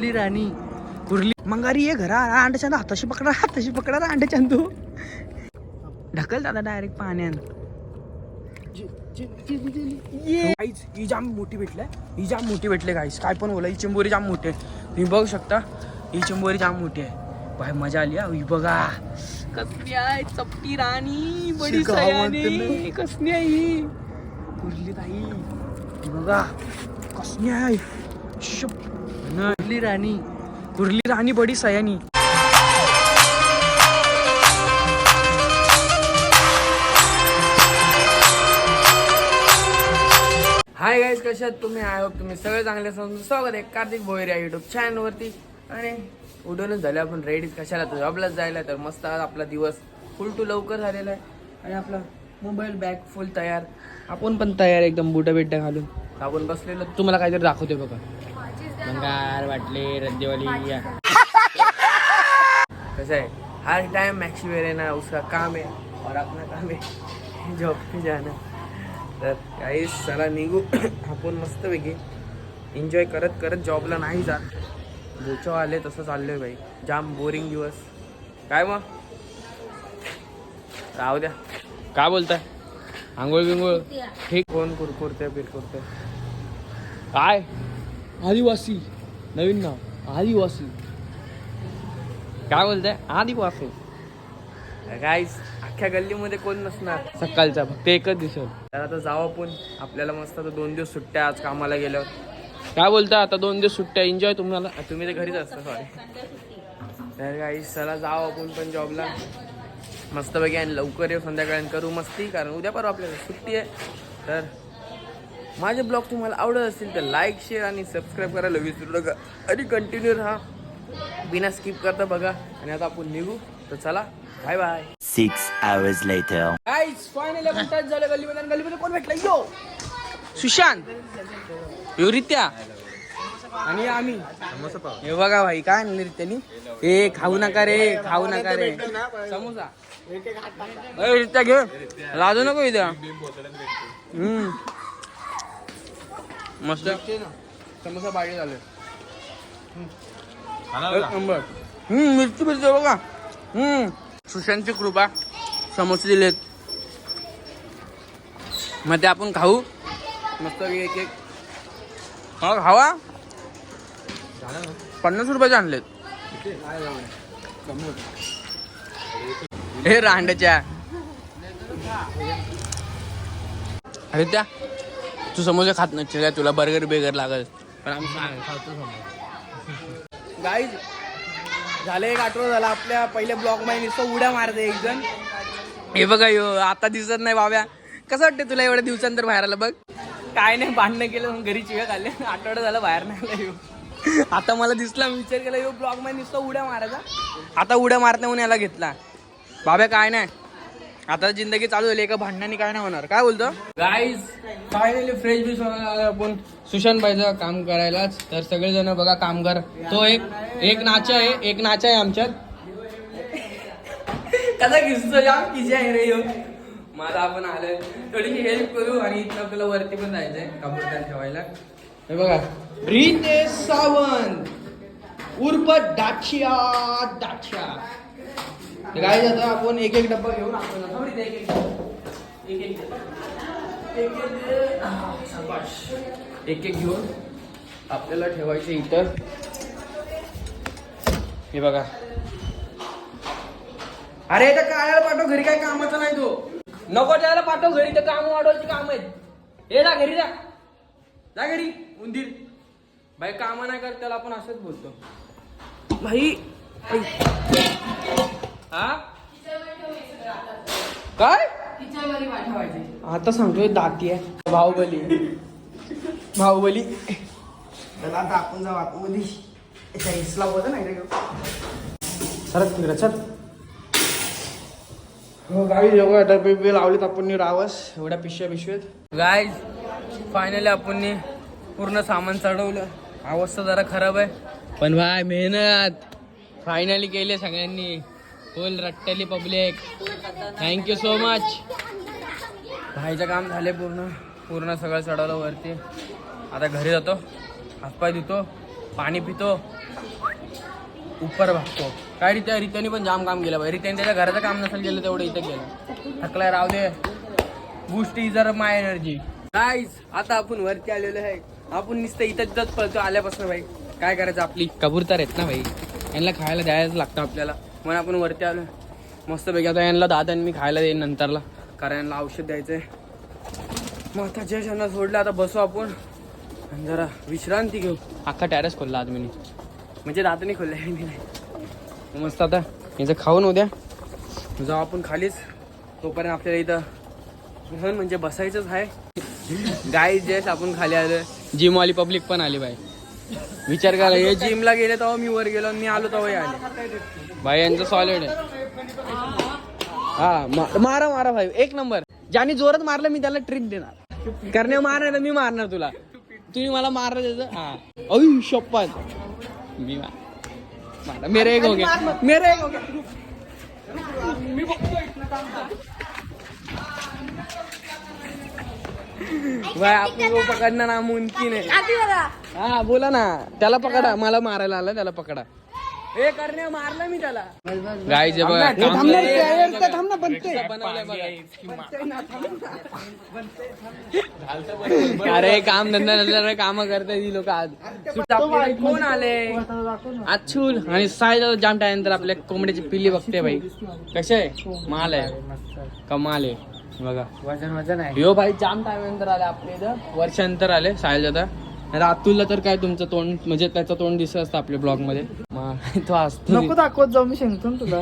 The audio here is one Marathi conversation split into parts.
कुर्ली राणी कुर्ली मंगारी ये घरा अंड्याच्या हाताशी पकडा अंड्याच्या तू ढकल दादा डायरेक्ट पाण्यात. ही जाम मोठी भेटले गाईस. काय पण बोला, ही चिंबोरी जाम मोठी आहे. तुम्ही बघू शकता ही चिंबोरी जाम मोठी आहे. भाई मजा आली हा. ही बघा कसली आहे चपटी राणी बडी सयानी. कसली आहे ही कुर्ली ताई. ही बघा कसली आहे कुर्ली राणी बडी सयानी. हाय गाईज, कसे आहात तुम्ही? आय होप तुम्ही सगळे चांगले असाल. स्वागत आहे कार्तिक भोयर या युट्यूब चॅनलवरती. आणि उठूनच झाले आपण रेडी. कशाला तर जॉबलाच जायला. तर मस्त आपला दिवस फुल टू लवकर झालेला आहे. आणि आपला मोबाईल बॅग फुल तयार. आपण पण तयार एकदम बुटा बिट्टा घालून आपण बसलेलो. तुम्हाला काहीतरी दाखवते बघा. मंगार वाटले रद्दीवाली कैसा है हर टाइम मैक्सी में रहना उसका काम है और अपना काम है जॉब पे जाना. तर काही चला निघू आपण मस्तपैकी एन्जॉय करत करत जॉबला नाही जात. बोचव आले तसं चाललोय भाई. जाम बोरिंग दिवस. काय मग राहू द्या. काय बोलताय? आंघोळ बिंगोळ ठीक? कोण कुरकुरते बिरकुरते काय? आदिवासी नवीन नाव आदिवासी. काय बोलताय? आदिवासी गाईस. अख्ख्या गल्लीमध्ये कोण नसणार सकाळचा, फक्त एकच दिसेल. तर आता जाऊ आपण. आपल्याला मस्त आता 2 दिवस सुट्ट्या आज कामाला गेल्यावर. काय बोलताय? आता 2 दिवस सुट्ट्या एन्जॉय. तुम्हाला तुम्ही तर घरीच असता सॉरी. तर गाईस चला जाऊ आपण पण जॉबला मस्तपैकी. आणि लवकर येऊ संध्याकाळी करू मस्ती. कारण उद्या परवा आपल्याला सुट्टी आहे. तर माझे ब्लॉग तुम्हाला आवडत असतील तर लाईक शेअर आणि सबस्क्राईब करायला विसरू नका. आणि कंटिन्यू राहा बिना स्किप करता बघा. आणि आता आपण निघू. तर चला बाय बाय. 6 hours later. गाईस फायनली आपण टच झालं गल्लीमध्ये. कोण भेटला? यो सुशांत, यो रित्या आणि आम्ही. हे बघा भाई काय आणलं रित्यानी. ए खाऊ नका रे समोसा. रित्या घे लाजू नको इथं. मस्त समोसा पाहिजे झाले. मिरची बघा. सुशांतची कृपा समोसे दिलेत. मग ते आपण खाऊ मस्त एक एक. हा खावा. 50 रुपयाचे आणलेत हे रांड्याच्या. अरे त्या तू समोसे खात नसशील काय? तुला बर्गर बेगर लागल. पण आम्ही खातो. गाईज झालं 1 आठवडा झाला आपल्या पहिल्या ब्लॉग मध्ये नुसतं उड्या मारते एक जण. हे बघा यो आता दिसत नाही बाब्या. कसं वाटतं तुला एवढ्या दिवसानंतर बाहेर आला? बघ काय नाही भांडणं केलं घरी चिव्या खाल्ले. आठवडा झाला बाहेर नाही आला यो. आता मला दिसला विचार केला यो ब्लॉग मध्ये नुसतं उड्या मारायचा. आता उड्या मारण्या म्हणून याला घेतला. बाब्या काय नाही आता जिंदगी चालू झाली. एका भांडणाने काय नाही होणार. काय बोलतो? गाईज फायनली फ्रेश बीस आपण सुशांत भाईचं काम करायलाच. तर सगळेजण बघा कामगार. तो एक नाचा आहे आमच्यात. कसा घिसतो जाम किती आहे रे यो. माझा आपण आलोय थोडीशी हेल्प करू. आणि इथं आपल्याला वरती पण जायचंय कम्प्युटर ठेवायला. हे बघा रितेश सावंत उर्फ दाक्षिया. गाईज आता आपण एक डब्बा घेऊन आपण एक घेऊन आपल्याला ठेवायचे इतर. हे बघा. अरे तर काळ्याला पाठव घरी. काय कामाचा नाही तो. नको त्याला पाठव घरी. तर काम वाढवायची काम आहेत. हे जा घरी जा घरी. उंदीर भाई काम नाही करत त्याला आपण असंच बोलतो भाई. हा काय आता सांगतोय दाती आहे. बाहुबली त्याला आता आपण जाऊ आतमध्ये. हिसला होता नाही रे सरच तिकडे चल. हो गाईज एवढ्या डबे लावलेत आपण रावस एवढ्या पिशव्यात. गाईज फायनली आपण पूर्ण सामान चढवलं. अवस्था जरा खराब आहे पण भाई मेहनत फायनली केली सगळ्यांनी. फुल रट्टली पब्लिक. Thank you so much. भाईचं काम झाले पूर्ण सगळं चढवलं वरती. आता घरी जातो हातपाय धुतो पाणी पितो, उपर भागतो. काय रित्याने पण जाम काम केलं पाहिजे. रित्याने त्याच्या घराचं काम नसेल केलं तेवढं इथं केलं. थकलाय राहू दे. Boost is my energy. Guys आता आपण वरती आलेलो आहे. आपण नुसतं इथं जत पळतो आल्यापासून भाई. काय करायचं, आपली कबूतर आहेत ना भाई, यांना खायला द्यायलाच लागतं आपल्याला. म्हणून आपण वरती आलो मस्तपैकी. आता यांना दादा मी खायला देईन नंतरला, कारण यांना औषध द्यायचंय. मग आता जयश यांना सोडलं. आता बसू आपण आणि जरा विश्रांती घेऊ. अख्खा टॅरेस खोलला आज मी, म्हणजे दादाने खोलला आहे मी नाही. मस्त आता याचं खाऊन उद्या जाऊ आपण खालीच. तोपर्यंत आपल्याला इथं म्हणजे बसायचंच आहे. गाईज जयश आपण खाली आलो. जिमवाली पब्लिक पण आली बाई. विचार करा, हे जिमला गेले तेव्हा मी वर गेलो, मी आलो तेव्हा आले भाई. यांचं सॉलिड आहे. हा मारा मारा भाई, एक नंबर. ज्याने जोरात मारलं मी त्याला ट्रिक देणार. करणे मारणार मी मारणार तुला, तुम्ही मला मारणार त्याचं. हा अय शपथ मी मारा. मेरे एक हो गया, मेरे एक हो गया. मी भाई आपण पकडणं नामुमकिन आहे. हा बोला ना, त्याला पकडा. मला मारायला आला त्याला पकडा. हे करणे मारलं मी त्याला. गाईज अरे काम धंदा नसल्यावर काम करता ती लोक. आज कोण आले, अच्छूल आणि साय जाम टायनंतर आपल्या कोंबड्याची पिल्ली बघते भाई. कसे आहे, माल आहे, कमाल आहे बघा. वजन आहे यो भाई. जाम टायमानंतर आले आपल्या इथं, वर्षांतर आले साहिल दादा. रातुलला तर काय तुमचं तोंड म्हणजे त्याचं तोंड दिसत असतं आपल्या ब्लॉग मध्ये. तो असतो नको दाखवत जाऊ, मी सांगतो तुला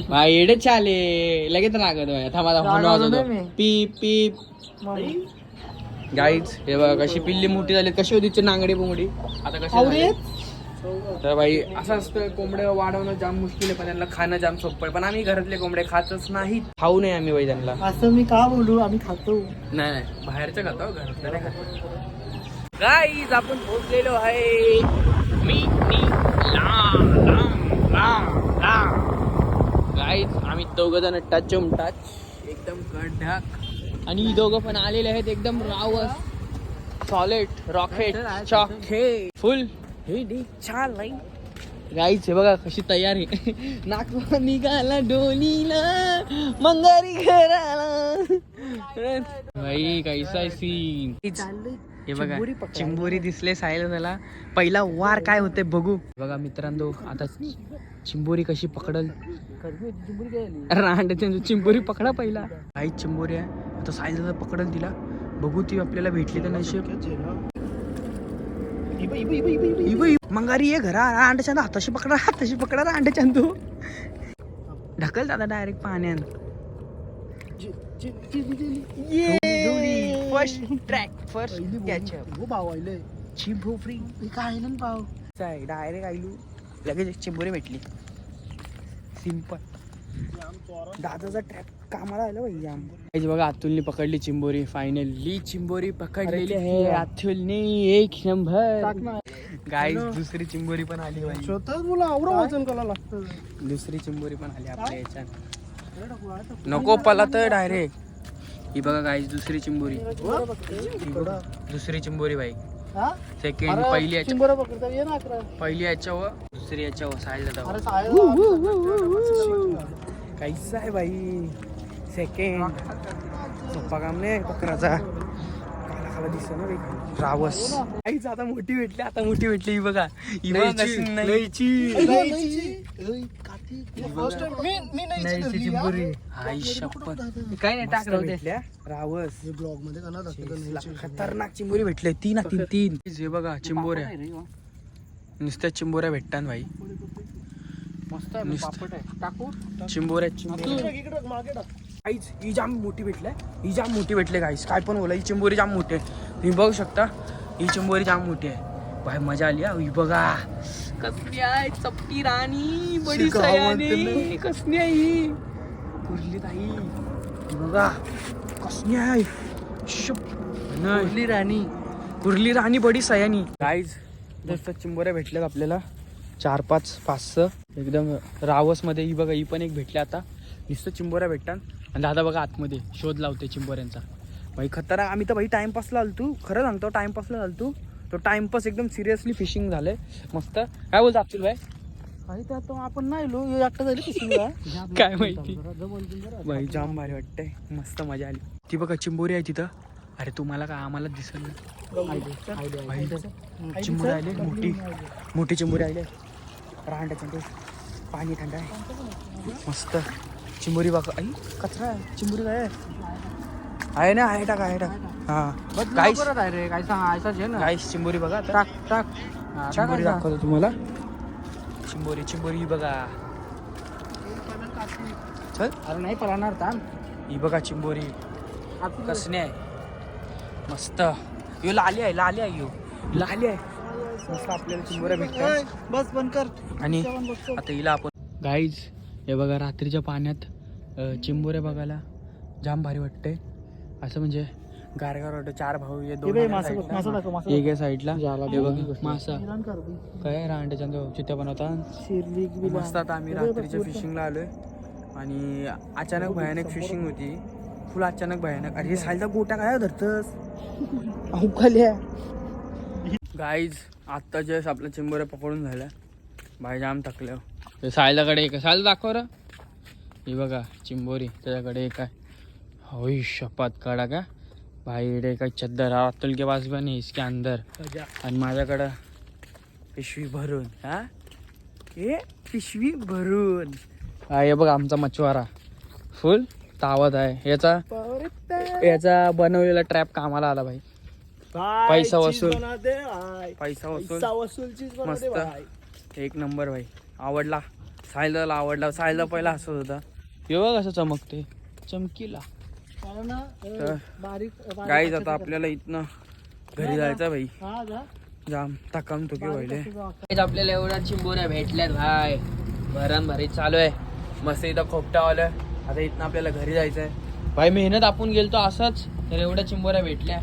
भाई. एडे चाले लगेच रागत थांबा. पीप पीप. गाईज हे बघा कशी पिल्ली मोठी झाली, कशी होती तिची नांगडी बुंगडी. आता कशी तर भाई असं असतं, कोंबड्या वाढवणं जाम मुश्किल आहे, पण त्यांना खाणं जाम सोपं आहे. पण आम्ही घरातले कोंबडे खातच नाही, खाऊ नये आम्ही भाई त्यांना. असं मी का बोलू, आम्ही खातो. नाही बाहेरचं खातो, घरातलं नाही खातो. गाईज आपण पोहोचलेलो आहे. गाईज आम्ही दोघं जण टचम टच एकदम कडक. आणि दोघं पण आलेले आहेत एकदम रावस, सॉलिड, रॉकेट, चॉकेट, फुल. गाईज हे बघा कशी तयार आहे. नागवा निघाला डोलीला, मंगारी घराला. भाई कैसा आहे सीन. हे बघा चिंबोरी दिसले सायला त्याला. पहिला वार काय होते बघू. बघा मित्रांनो आता चिंबोरी कशी पकडल. रांड चिंबोरी पकडा पहिला. काही चिंबोरी आहे आता सायला पकडल तिला. बघू ती आपल्याला भेटली तर नशीब. मंगारी ये घरा अंड्याच्या हाताशी पकडा, हाताशी पकडा अंड्याच्या तू. ढकल दादा डायरेक्ट पाण्यात. First track, first catch up. चिंबोरी काय पाव डायरेक्ट आयलू लगेच एक चिंबोरी भेटली. सिंपल. दादाचा ट्रॅक कामाला आला भाई. बघा अतुलने पकडली चिंबोरी. फायनली चिंबोरी पकडलेली आहे अतुलने. एक नंबर. गाईज दुसरी चिंबोरी पण आली भाई. स्वतःच बोला आवरा वजन करायला लागतं. दुसरी चिंबोरी पण आली आपल्या याच्यात. नको पला तर डायरेक्ट. ही बघा गाईज दुसरी चिंबोरी. दुसरी चिंबोरी भाई. सेकंड पहिली पहिली याच्यावर, दुसरी याच्यावर. साहिल काहीच आहे भाई. सेकंड सोपा काम नाही पकडाचा. काला काला दिसत ना भाई. रावस काहीच आता मोठी भेटली. आता मोठी भेटली ही बघा. ही बघा काय नाही टाकलं. रावस ब्लॉग मध्ये खतरनाक चिंबोरी भेटले. तीन तीन तीन. हे बघा चिंबोऱ्या, नुसत्या चिंबोऱ्या भेटतात भाई. चिंबोऱ्या काहीच. ही जाम मोठी भेटल्या. ही जाम मोठी भेटले गाईस. काय पण बोला, ही चिंबोरी जाम मोठी आहे. तुम्ही बघू शकता ही चिंबोरी जाम मोठी आहे भाई. मजा आली. ही बघा कसली आहे चपटी राणी. बडी सयानी कसली आहे ही. कुर्ली ताई बघा कसली आहे. कुर्ली राणी, कुर्ली राणी बडी सयानी. गाईज मस्त चिंबोऱ्या भेटल्यात आपल्याला. 4, 5, 5 एकदम रावस मध्ये. ही बघा ही पण एक भेटली. आता नुसतं चिंबोऱ्या भेटतात. आणि दादा बघा आतमध्ये शोध लावते चिंबोऱ्यांचा भाई. खतरनाक. आम्ही तर भाई टाइमपासला आलतो, खरं सांगतो टाइमपासला आलतो. तो टाइमपास एकदम सिरियसली फिशिंग झालंय मस्त. काय बोलतो अब्दुल भाई? आणि त्यात आपण नाही लो एकटा जाईल पिशिंगला. काय माहिती भाई, जाम भारी वाटतंय, मस्त मजा आली. ती बघा चिंबोरी आहे तिथं. अरे तुम्हाला काय आम्हाला दिसत भाई, चिंबोरी आले, मोठी मोठी चिंबोरी आले. रांड्याचं ते पाणी थंड आहे मस्त. चिंबोरी बघा, आई कचरा आहे, चिंबोरी काय आहे ना, आहे टाका हा गाईस. रे काय सांगायचं ना. गाईस चिंबोरी बघा आता. टाक टाक चिंबोरी दाखवतो तुम्हाला. चिंबोरी बघा. चल, अरे नाही पळणार थांब. ही बघा चिंबोरी कसने आहे मस्त. यो लाली आहे यो लाली आहे मस्त. आपल्याला चिंबोऱ्या भेटतात. बस बंद कर. आणि आता हिला आपण गाईज हे बघा, रात्रीच्या पाण्यात चिंबोऱ्या बघायला जाम भारी वाटतंय. असं म्हणजे गारगार वाटतं. 4 भाऊ हे दोन एक या साईडला. हे बघा मासा काय रांड्याच्या चित्त्या बनवतात मस्त. आता आम्ही रात्रीच्या फिशिंगला आलोय आणि अचानक भयानक फिशिंग होती, फुल अचानक भयानक. अरे साईडला गोटा काय धरतस गाईज. आत्ता जस्ट आपल्या चिंबोऱ्या पकडून झाल्या. भाई जाम थकल्या. सायलाकडे एक सायला दाखव र. ही बघा चिंबोरी, त्याच्याकडे एक आहे. होई शपथ काढा का भाई, रे काय चद्दर अतुल के पास पण है इसके अंदर. आणि माझ्याकडं पिशवी भरून. हा हे पिशवी भरून. हा हे बघ आमचा मच्छवारा फुल तावत आहे. याचा बनवलेला ट्रॅप कामाला आला भाई. पैसा वसूल मस्त एक नंबर भाई. आवडला सायला, आवडला सायला. पहिला हसत होता. हे बघ असं चमकते, चमकीला. गाईज आता आपल्याला इथनं घरी जायचं भाई. जाम थकाम तुके व्हायले. आपल्याला एवढ्या चिंबोऱ्या भेटल्यात भाई, भरण भरीत चालू आहे मस्त. इथं खोपटा आलं. आता इथनं आपल्याला घरी जायचंय भाई. मेहनत आपण गेलतो असंच तर एवढ्या चिंबोऱ्या भेटल्या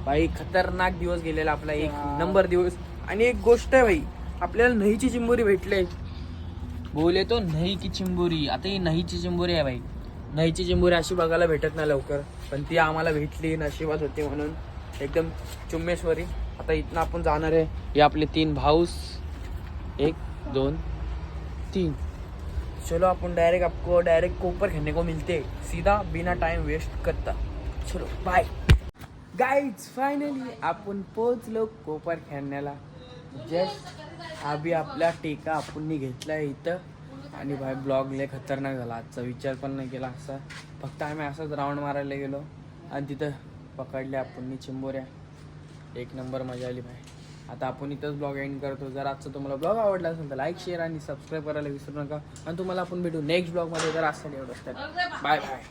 भाई. खतरनाक दिवस गेलेला आपला, एक नंबर दिवस. आणि एक गोष्ट आहे भाई, आपल्याला नहीची चिंबोरी भेटले. बोले तो नही की चिंबोरी. आता ही नहीची चिंबोरी आहे भाई. नहीची चिंबोरी अशी बघायला भेटत नाही लवकर, पण ती आम्हाला भेटली, नशिबात होती म्हणून एकदम चुम्मेश्वरी. आता इथनं आपण जाणार आहे. हे आपले 3 भाऊस, 1 2 3. चलो अपन डायरेक्ट कोपर खेलने को मिलते सीधा, बिना टाइम वेस्ट करता. चलो बाय गाइज. फायनली आपण पोहोचलो कोपर खेळण्याला. जस्ट अभी आपला टेका आपण घेतलाय इथं. आणि भाई ब्लॉग लय खतरनाक झाला आजचा. विचार पण नाही केला असा, फक्त आम्ही असंच राऊंड मारायला गेलो आणि तिथं पकडल्या आपण चिंबोऱ्या. एक नंबर मजा आली भाई. आता आपण इथंच ब्लॉग एंड करतो. जर आजचा तुम्हाला ब्लॉग आवडला असेल तर लाईक शेअर आणि सबस्क्राईब करायला विसरू नका. आणि तुम्हाला आपण भेटू नेक्स्ट ब्लॉगमध्ये. जर असेल एवढंच तर बाय बाय.